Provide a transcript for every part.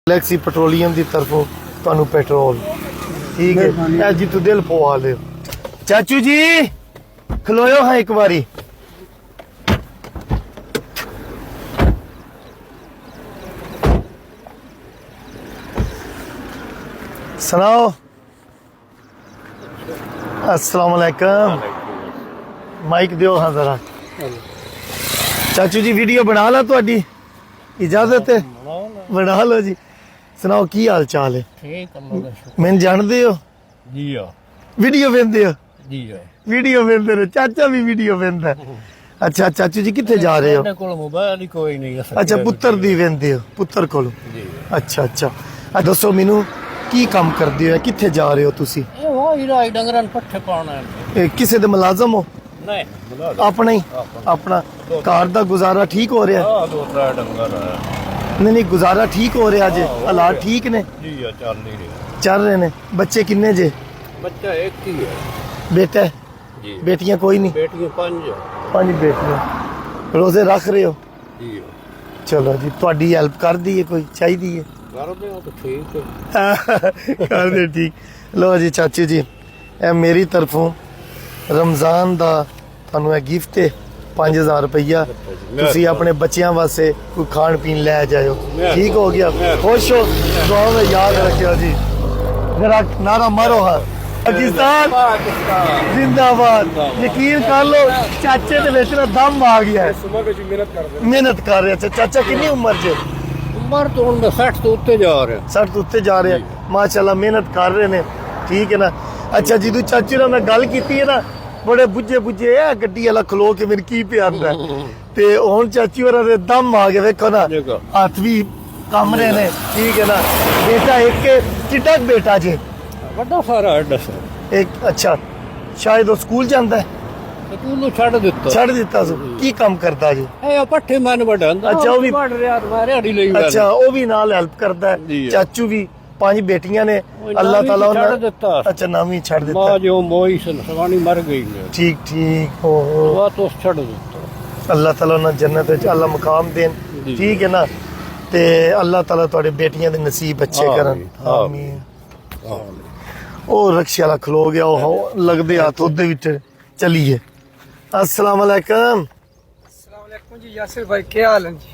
Galaxy petroleum की तरफों ਤੁਹਾਨੂੰ पेट्रोल ठीक है ए जी तू दिल पवा ले चाचू जी खलोयो हाँ एक बारी सुनाओ अस्सलाम वालेकुम माइक दियो हाँ जरा चाचू जी वीडियो बना ला ਤੁਹਾਡੀ इजाजत है बना लो जी सुनाओ की हाल चाल है ठीक है मैं जानते हो जी वीडियो वेंदे हो जी वीडियो वेंदे हो चाचा भी वीडियो वेंदा अच्छा चाचू जी किथे जा रहे हो मेरे को मोबाइल ही कोई नहीं अच्छा पुत्र दी वेंदे हो पुत्र कोलो जी अच्छा अच्छा आ दसो मेनू की काम करदे हो किथे जा रहे हो तुसी ये वो हीरा डंगरां पट्ठे पाना है किसे दे मुलाजम हो नहीं अपना ही अपना घर दा गुजारा ठीक हो रहा है हां दो त्रै डंगर है नहीं गुजारा ठीक हो रहा जे हालात ठीक ने जी चल नहीं रहे चल रहे ने बच्चे किन्ने जे बच्चा एक ही है बेटा जी बेटियां कोई नहीं बेटियां पांच 5 बेटियां रोजे रख रहे हो जी चलो जी ਤੁਹਾਡੀ ਹੈਲਪ ਕਰਦੀ ਹੈ ਕੋਈ ਚਾਹੀਦੀ ਹੈ कर दे तो ठीक है ਕਰ ਦੇ ਠੀਕ ਲੋ ਜੀ ਚਾਚੂ ਜੀ ਇਹ ਮੇਰੀ ਤਰਫੋਂ ਰਮਜ਼ਾਨ ਦਾ ਤੁਹਾਨੂੰ ਇਹ ਗਿਫਟ ਹੈ 5000 ਰੁਪਇਆ ਤੁਸੀਂ ਆਪਣੇ ਬੱਚਿਆਂ ਵਾਸਤੇ ਕੋਈ ਖਾਣ ਪੀਣ ਲੈ ਜਾਇਓ ਠੀਕ ਹੋ ਗਿਆ ਖੁਸ਼ ਹੋ ਦੁਆ ਵਿੱਚ ਯਾਦ ਰੱਖਿਓ ਜੀ ਜਰਾ ਨਾਰਾ ਮਾਰੋ ਹਾਂ ਪਾਕਿਸਤਾਨ जिंदाबाद यकीन कर लो चाचे ਦੇ ਵਿੱਚ ਨਾ ਦਮ ਆ ਗਿਆ ਹੈ सुबह ਵਿੱਚ ਮਿਹਨਤ ਕਰ ਰਿਹਾ ਚਾਚਾ ਕਿੰਨੀ ਉਮਰ ਜੇ उम्र तो उनका 60 तो उत्ते जा रहे हैं 60 ਤੋਂ ਉੱਤੇ ਜਾ ਰਹੇ ਆ ਮਾਸ਼ਾਅੱਲਾ ਮਿਹਨਤ ਕਰ ਰਹੇ ਨੇ ਠੀਕ ਹੈ ਨਾ ਅੱਛਾ ਜਦੋਂ ਚਾਚੂ ਨਾਲ ਮੈਂ ਗੱਲ ਕੀਤੀ ਹੈ ਨਾ ਬੜੇ ਬੁੱਝੇ ਆ ਗੱਡੀ ਵਾਲਾ ਖਲੋ ਕੇ ਮੈਨੂੰ ਕੀ ਪਿਆਂਦਾ ਤੇ ਹੁਣ ਚਾਚੂ ਹੋਰਾਂ ਦੇ ਦਮ ਆ ਗਏ ਵੇਖੋ ਨਾ ਹੱਥ ਵੀ ਕੰਮ ਰਹੇ ਨੇ ਠੀਕ ਹੈ ਨਾ ਬੇਟਾ ਇੱਕ ਕਿੱਡਾ ਕੁ ਬੇਟਾ ਜੇ ਵੱਡਾ ਸਾਰਾ ਐਡਾ ਸਰ ਇੱਕ ਅੱਛਾ ਸ਼ਾਇਦ ਉਹ ਸਕੂਲ ਜਾਂਦਾ ਹੈ ਤੂੰ ਨੂੰ ਛੱਡ ਦਿੱਤਾ ਛੱਡ ਦਿੱਤਾ ਸੀ ਕੀ ਕੰਮ ਕਰਦਾ ਜੀ ਇਹ ਪੱਠੇ ਮਨ ਵਡਾਂਦਾ ਅੱਛਾ, ਉਹ ਵੀ ਪੜ ਰਿਹਾ ਮਾਰੇ ਹੜੀ ਲਈ ਅੱਛਾ ਉਹ ਵੀ ਨਾਲ ਹੈਲਪ ਕਰਦਾ ਹੈ ਜੀ। ਚਾਚੂ ਵੀ 5 ਬੇਟੀਆਂ ਨੇ ਅੱਲਾਹ ਤਾਲਾ ਛੱਡ ਉਹਨਾਂ ਦਿੱਤਾ ਅੱਛਾ ਨਾਮ ਹੀ ਛੱਡ ਦਿੱਤਾ ਮਾਂ ਜੋ ਮੋਈ ਸਵਾਣੀ ਮਰ ਗਈ ਨੇ ठीक ठीक हो ਉਹ ਤੋਂ ਛੱਡ ਦਿੱਤਾ अल्लाह ताला ना जन्नत विच अल्लाह मुकाम देन जी। ठीक है ना ते अल्लाह ताला तुहाडे बेटियां दे नसीब अच्छे आमीन, करन आमीन ओ रक्शे वाला खलो गया ओ लगदे हाथ ओदे विच चलिए अस्सलाम वालेकुम जी यासिर भाई क्या हाल है जी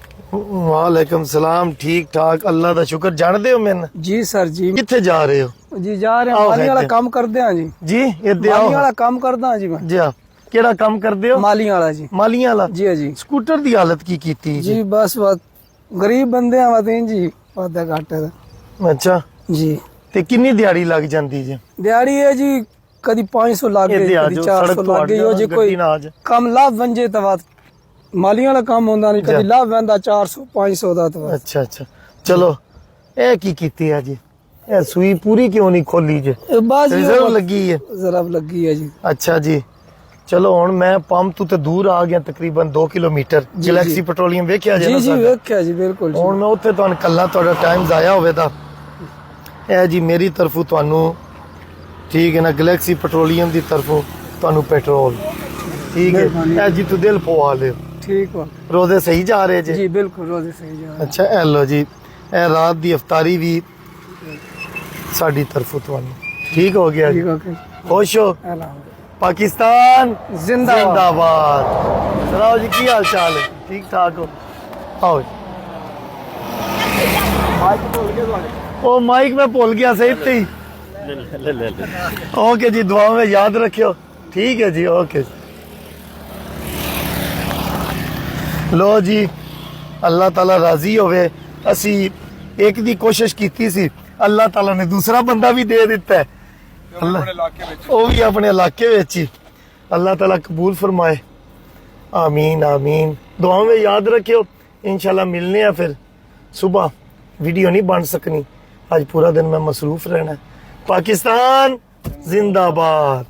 वालेकुम सलाम ठीक ठाक अल्लाह दा शुक्र जानदे हो मैन जी सर जी किथे जा रहे हो जी जा रहे हैं आओ माली वाला कहते हैं। काम करते हैं जी जी इधर माली वाला आओ काम करता है जी मैं जी हाँ। केड़ा काम करदे हो माली वाला जी मालियां वाला जी जी स्कूटर दी हालत की कीती जी बस गरीब बंदे हैं बताइए जी वादा घाटे दा अच्छा जी ते किन्नी दिहाड़ी लग जांदी जी दिहाड़ी है जी कदी 500 लाग गई इधर आ कदी जाओ 400 सड़क तो लाग गई हो जी कोई ना आ जा कम लाभ बन जे तो बात माली वाला काम होंदा नहीं कदी लाभ बंदा 400 500 दा तो बस। अच्छा अच्छा चलो ए की कीती है जी ए सुई पूरी क्यों नहीं खोली जी बस रिजर्व लगी है जरा लगी है जी अच्छा जी चलो हुन मैं पंप तो ते दूर आ गया तकरीबन 2 किलोमीटर जी, गैलेक्सी जी। पेट्रोलियम वेखिया जी जे ना जी साਡਾ। वेख्या जी बिल्कुल जी ਹੁਣ ਮੈਂ ਉੱਥੇ ਤੁਹਾਨੂੰ ਕੱਲਾ ਤੁਹਾਡਾ ਟਾਈਮ ਜ਼ਾਇਆ ਹੋਵੇਦਾ ਇਹ ਜੀ ਮੇਰੀ ਤਰਫੋਂ ਤੁਹਾਨੂੰ ਠੀਕ ਹੈ ਨਾ ਗੈਲੈਕਸੀ ਪੈਟਰੋਲੀਅਮ ਦੀ ਤਰਫੋਂ ਤੁਹਾਨੂੰ ਪੈਟਰੋਲ ਠੀਕ ਹੈ ਇਹ ਜੀ ਤੂੰ ਦਿਲ ਪਵਾ ਲਿਓ ठीक हो ਰੋਜ਼ੇ ਸਹੀ ਜਾ ਰਹੇ ਜੀ जी बिल्कुल रोजे सही जा रहे हैं। ਅੱਛਾ ਇਹ ਲੋ ਜੀ ਇਹ ਰਾਤ ਦੀ ਇਫਤਾਰੀ ਵੀ ਸਾਡੀ ਤਰਫੋਂ ਤੁਹਾਨੂੰ ਠੀਕ ਹੋ ਗਿਆ ਜੀ ठीक हो ਖੁਸ਼ ਹੋ अल्लाह पाकिस्तान जिंदाबाद। जिंदाबाद सुनाओ जी की हाल चाल है ठीक ठाक हो आओ ओ माइक में भूल गया सही इतने ही ओके जी दुआ में याद रखियो ठीक है जी ओके लो जी अल्लाह ताला राजी होवे असी एक दी कोशिश कीती सी अल्लाह ताला ने दूसरा बंदा भी दे दिता है ਉਹ ਵੀ ਆਪਣੇ ਇਲਾਕੇ ਵਿੱਚ ਹੀ ਅੱਲਾਹ ਤਾਲਾ ਕਬੂਲ ਫਰਮਾਏ ਆਮੀਨ ਆਮੀਨ ਦੁਆਵਾਂ ਵਿੱਚ ਯਾਦ ਰੱਖਿਓ ਇਨਸ਼ਾਅੱਲਾ ਮਿਲਨੇ ਆ ਫਿਰ ਸਵੇਰ ਵੀਡੀਓ ਨਹੀਂ ਬਣ ਸਕਣੀ ਅੱਜ ਪੂਰਾ ਦਿਨ ਮੈਂ ਮਸਰੂਫ ਰਹਿਣਾ ਪਾਕਿस्तान जिंदाबाद